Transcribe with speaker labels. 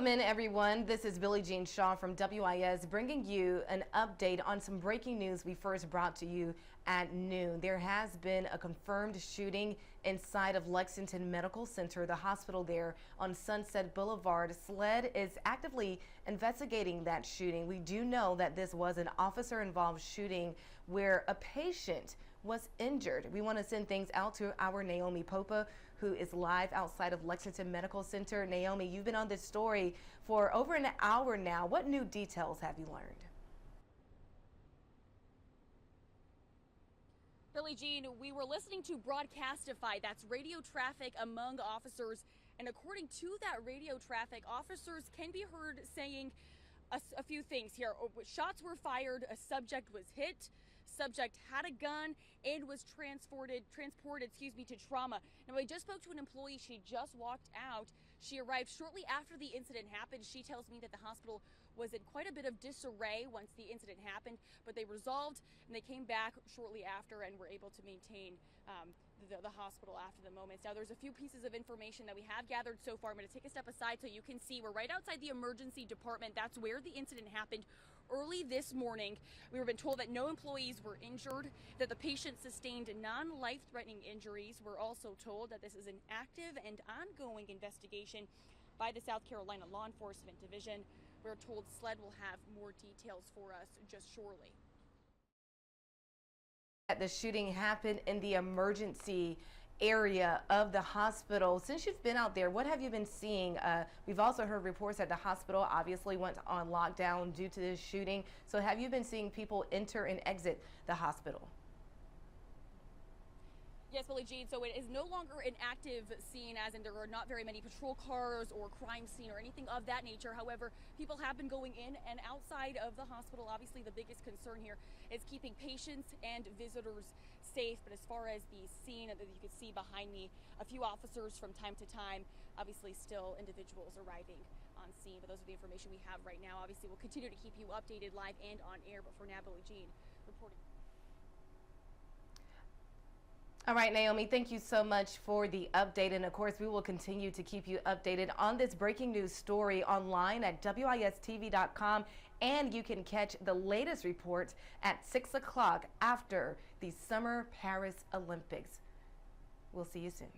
Speaker 1: Welcome in, everyone. This is Billie Jean Shaw from WIS bringing you an update on some breaking news we first brought to you at noon. There has been a confirmed shooting inside of Lexington Medical Center, the hospital there on Sunset Boulevard. SLED is actively investigating that shooting. We do know that this was an officer-involved shooting where a patient was injured. We want to send things out to our Naomi Popa, who is live outside of Lexington Medical Center. Naomi, you've been on this story for over an hour now. What new details have you learned?
Speaker 2: Billie Jean, we were listening to Broadcastify, that's radio traffic among officers, and according to that radio traffic, officers can be heard saying a few things here. Shots were fired, a subject was hit, subject had a gun and was transported to trauma. Now, I just spoke to an employee. She just walked out. She arrived shortly after the incident happened. She tells me that the hospital was in quite a bit of disarray once the incident happened, but they resolved and they came back shortly after and were able to maintain the hospital after the moments. Now, there's a few pieces of information that we have gathered so far. I'm going to take a step aside so you can see we're right outside the emergency department. That's where the incident happened early this morning. We were been told that no employees were injured, that the patient sustained non-life-threatening injuries. We're also told that this is an active and ongoing investigation by the South Carolina Law Enforcement Division. We're told SLED will have more details for us just shortly.
Speaker 1: The shooting happened in the emergency area of the hospital. Since you've been out there, what have you been seeing? We've also heard reports that the hospital obviously went on lockdown due to this shooting. So have you been seeing people enter and exit the hospital?
Speaker 2: Yes, Billie Jean, so it is no longer an active scene, as in there are not very many patrol cars or crime scene or anything of that nature. However, people have been going in and outside of the hospital. Obviously, the biggest concern here is keeping patients and visitors safe. But as far as the scene that you can see behind me, a few officers from time to time, obviously still individuals arriving on scene. But those are the information we have right now. Obviously, we'll continue to keep you updated live and on air. But for now, Billie Jean reporting.
Speaker 1: All right, Naomi, thank you so much for the update. And of course, we will continue to keep you updated on this breaking news story online at wistv.com. And you can catch the latest reports at 6 o'clock after the Summer Paris Olympics. We'll see you soon.